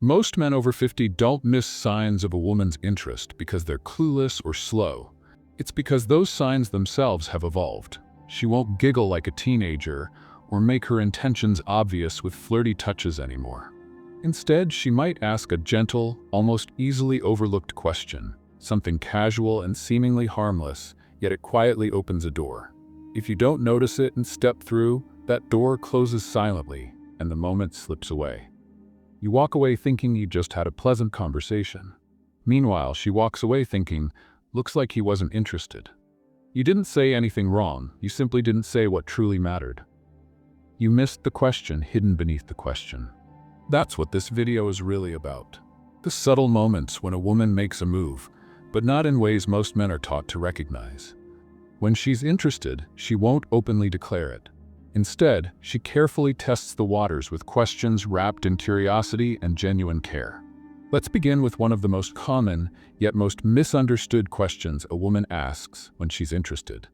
Most men over 50 don't miss signs of a woman's interest because they're clueless or slow. It's because those signs themselves have evolved. She won't giggle like a teenager or make her intentions obvious with flirty touches anymore. Instead, she might ask a gentle, almost easily overlooked question, something casual and seemingly harmless, yet it quietly opens a door. If you don't notice it and step through, that door closes silently, and the moment slips away. You walk away thinking you just had a pleasant conversation. Meanwhile, she walks away thinking, looks like he wasn't interested. You didn't say anything wrong, you simply didn't say what truly mattered. You missed the question hidden beneath the question. That's what this video is really about. The subtle moments when a woman makes a move, but not in ways most men are taught to recognize. When she's interested, she won't openly declare it. Instead, she carefully tests the waters with questions wrapped in curiosity and genuine care. Let's begin with one of the most common, yet most misunderstood questions a woman asks when she's interested.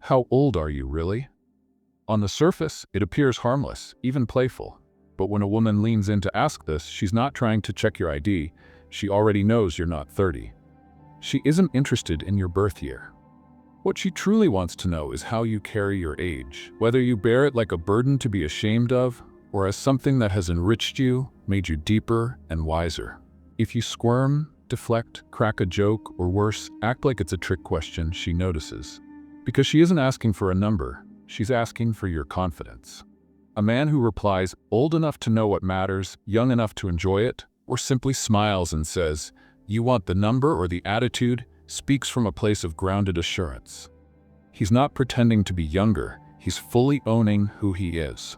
How old are you, really? On the surface, it appears harmless, even playful. But when a woman leans in to ask this, she's not trying to check your ID. She already knows you're not 30. She isn't interested in your birth year. What she truly wants to know is how you carry your age, whether you bear it like a burden to be ashamed of, or as something that has enriched you, made you deeper and wiser. If you squirm, deflect, crack a joke, or worse, act like it's a trick question, she notices. Because she isn't asking for a number, she's asking for your confidence. A man who replies, old enough to know what matters, young enough to enjoy it, or simply smiles and says, you want the number or the attitude, speaks from a place of grounded assurance. He's not pretending to be younger, he's fully owning who he is.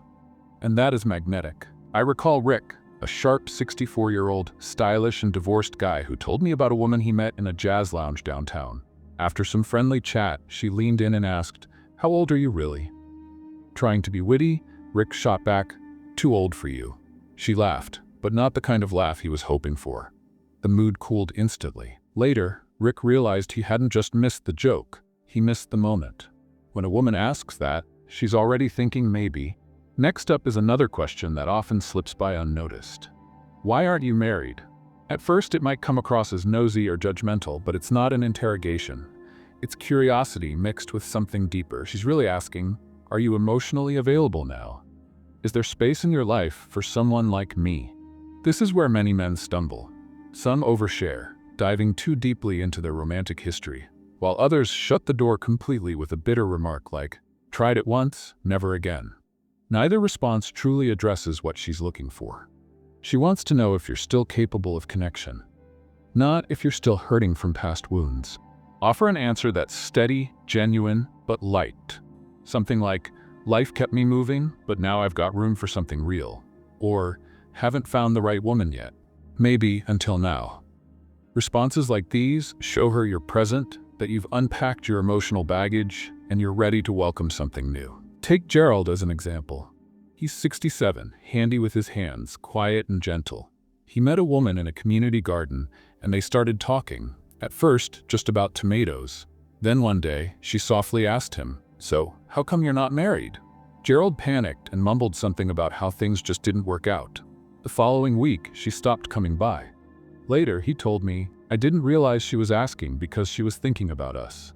And that is magnetic. I recall Rick, a sharp 64-year-old, stylish and divorced guy who told me about a woman he met in a jazz lounge downtown. After some friendly chat, she leaned in and asked, how old are you really? Trying to be witty, Rick shot back, too old for you. She laughed, but not the kind of laugh he was hoping for. The mood cooled instantly. Later, Rick realized he hadn't just missed the joke, he missed the moment. When a woman asks that, she's already thinking maybe. Next up is another question that often slips by unnoticed. Why aren't you married? At first, it might come across as nosy or judgmental, but it's not an interrogation. It's curiosity mixed with something deeper. She's really asking, are you emotionally available now? Is there space in your life for someone like me? This is where many men stumble. Some overshare, diving too deeply into their romantic history, while others shut the door completely with a bitter remark like, tried it once, never again. Neither response truly addresses what she's looking for. She wants to know if you're still capable of connection, not if you're still hurting from past wounds. Offer an answer that's steady, genuine, but light. Something like, life kept me moving, but now I've got room for something real. Or, haven't found the right woman yet. Maybe until now. Responses like these show her you're present, that you've unpacked your emotional baggage, and you're ready to welcome something new. Take Gerald as an example. He's 67, handy with his hands, quiet and gentle. He met a woman in a community garden, and they started talking, at first just about tomatoes. Then one day, she softly asked him, so, how come you're not married? Gerald panicked and mumbled something about how things just didn't work out. The following week, she stopped coming by. Later, he told me, I didn't realize she was asking because she was thinking about us.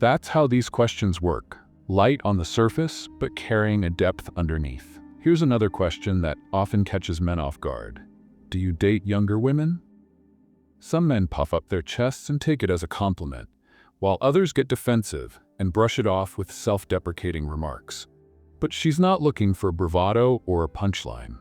That's how these questions work. Light on the surface, but carrying a depth underneath. Here's another question that often catches men off guard. Do you date younger women? Some men puff up their chests and take it as a compliment, while others get defensive and brush it off with self-deprecating remarks. But she's not looking for bravado or a punchline.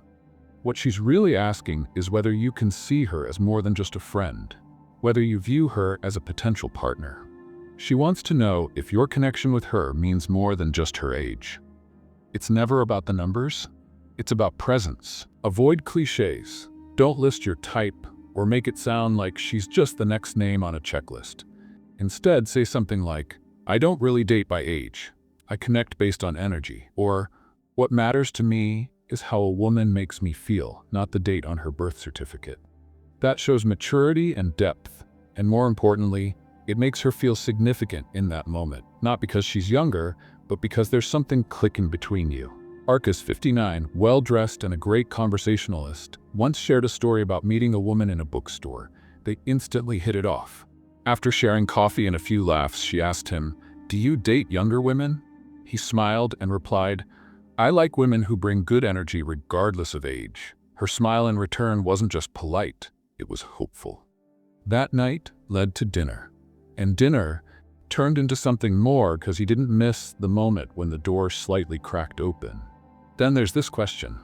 What she's really asking is whether you can see her as more than just a friend, whether you view her as a potential partner. She wants to know if your connection with her means more than just her age. It's never about the numbers. It's about presence. Avoid cliches. Don't list your type or make it sound like she's just the next name on a checklist. Instead, say something like, I don't really date by age. I connect based on energy. Or, what matters to me is how a woman makes me feel, not the date on her birth certificate. That shows maturity and depth, and more importantly, it makes her feel significant in that moment, not because she's younger, but because there's something clicking between you. Arcus, 59, well-dressed and a great conversationalist, once shared a story about meeting a woman in a bookstore. They instantly hit it off. After sharing coffee and a few laughs, she asked him, "Do you date younger women?" He smiled and replied, "I like women who bring good energy regardless of age." Her smile in return wasn't just polite, it was hopeful. That night led to dinner. And dinner turned into something more because he didn't miss the moment when the door slightly cracked open. Then there's this question.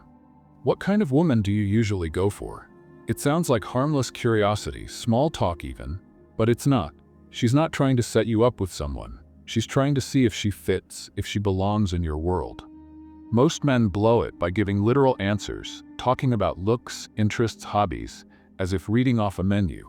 What kind of woman do you usually go for? It sounds like harmless curiosity, small talk even, but it's not. She's not trying to set you up with someone. She's trying to see if she fits, if she belongs in your world. Most men blow it by giving literal answers, talking about looks, interests, hobbies, as if reading off a menu.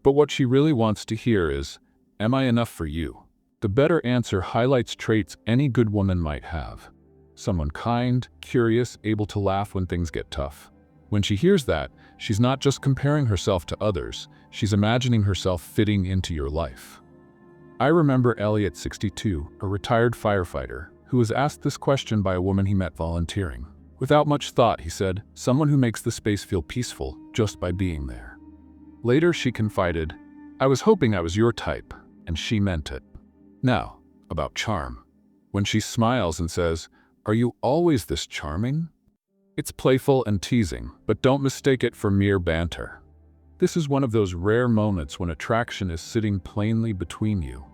But what she really wants to hear is, "Am I enough for you?" The better answer highlights traits any good woman might have. Someone kind, curious, able to laugh when things get tough. When she hears that, she's not just comparing herself to others, she's imagining herself fitting into your life. I remember Elliot, 62, a retired firefighter, who was asked this question by a woman he met volunteering. Without much thought, he said, "Someone who makes the space feel peaceful just by being there." Later, she confided, "I was hoping I was your type," and she meant it. Now, about charm. When she smiles and says, "Are you always this charming?" It's playful and teasing, but don't mistake it for mere banter. This is one of those rare moments when attraction is sitting plainly between you.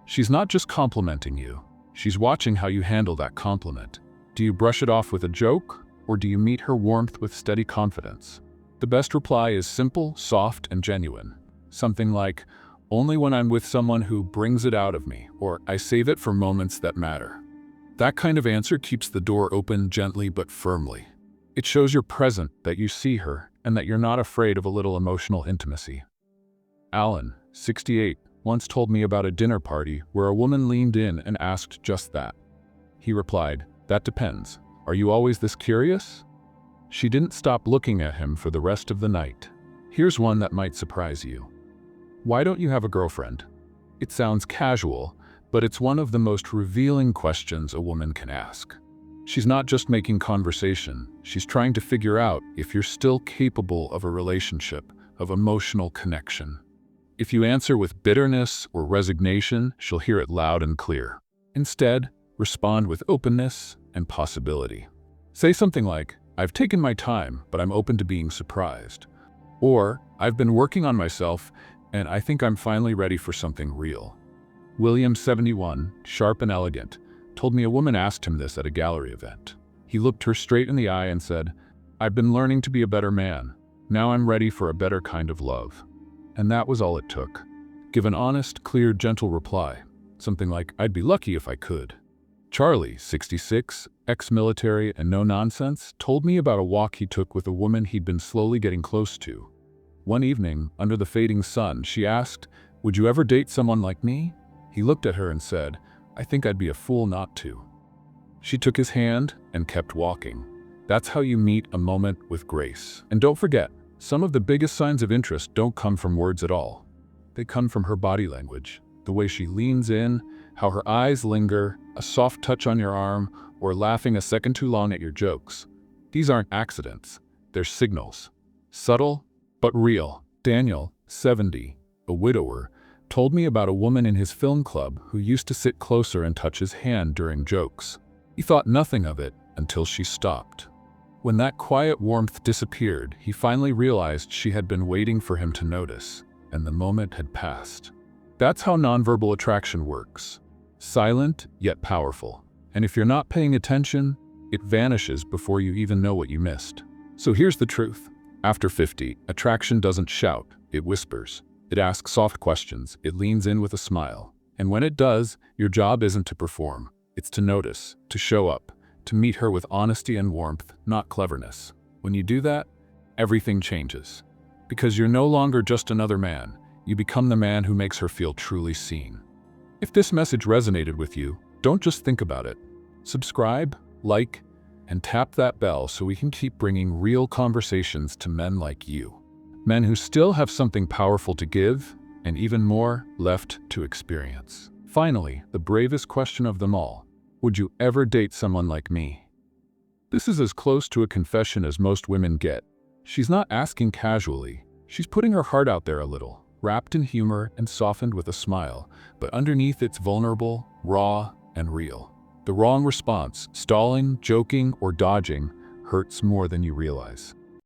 She's not just complimenting you, she's watching how you handle that compliment. Do you brush it off with a joke, or do you meet her warmth with steady confidence? The best reply is simple, soft, and genuine. Something like, "Only when I'm with someone who brings it out of me," or "I save it for moments that matter." That kind of answer keeps the door open gently but firmly. It shows you're present, that you see her, and that you're not afraid of a little emotional intimacy. Alan, 68, once told me about a dinner party where a woman leaned in and asked just that. He replied, "That depends. Are you always this curious?" She didn't stop looking at him for the rest of the night. Here's one that might surprise you. Why don't you have a girlfriend? It sounds casual, but it's one of the most revealing questions a woman can ask. She's not just making conversation, she's trying to figure out if you're still capable of a relationship, of emotional connection. If you answer with bitterness or resignation, she'll hear it loud and clear. Instead, respond with openness and possibility. Say something like, "I've taken my time, but I'm open to being surprised." Or, "I've been working on myself, and I think I'm finally ready for something real." William, 71, sharp and elegant, told me a woman asked him this at a gallery event. He looked her straight in the eye and said, "I've been learning to be a better man. Now I'm ready for a better kind of love." And that was all it took. Give an honest, clear, gentle reply. Something like, "I'd be lucky if I could." Charlie, 66, ex-military and no nonsense, told me about a walk he took with a woman he'd been slowly getting close to. One evening, under the fading sun, she asked, "Would you ever date someone like me?" He looked at her and said, "I think I'd be a fool not to." She took his hand and kept walking. That's how you meet a moment with grace. And don't forget, some of the biggest signs of interest don't come from words at all. They come from her body language, the way she leans in, how her eyes linger, a soft touch on your arm, or laughing a second too long at your jokes. These aren't accidents, they're signals. Subtle, but real. Daniel, 70, a widower, told me about a woman in his film club who used to sit closer and touch his hand during jokes. He thought nothing of it until she stopped. When that quiet warmth disappeared, he finally realized she had been waiting for him to notice, and the moment had passed. That's how nonverbal attraction works. Silent, yet powerful. And if you're not paying attention, it vanishes before you even know what you missed. So here's the truth. After 50, attraction doesn't shout, it whispers. It asks soft questions, it leans in with a smile. And when it does, your job isn't to perform. It's to notice, to show up, to meet her with honesty and warmth, not cleverness. When you do that, everything changes. Because you're no longer just another man, you become the man who makes her feel truly seen. If this message resonated with you, don't just think about it. Subscribe, like, and tap that bell so we can keep bringing real conversations to men like you. Men who still have something powerful to give, and even more left to experience. Finally, the bravest question of them all. Would you ever date someone like me? This is as close to a confession as most women get. She's not asking casually. She's putting her heart out there a little, wrapped in humor and softened with a smile, but underneath it's vulnerable, raw, and real. The wrong response, stalling, joking, or dodging, hurts more than you realize.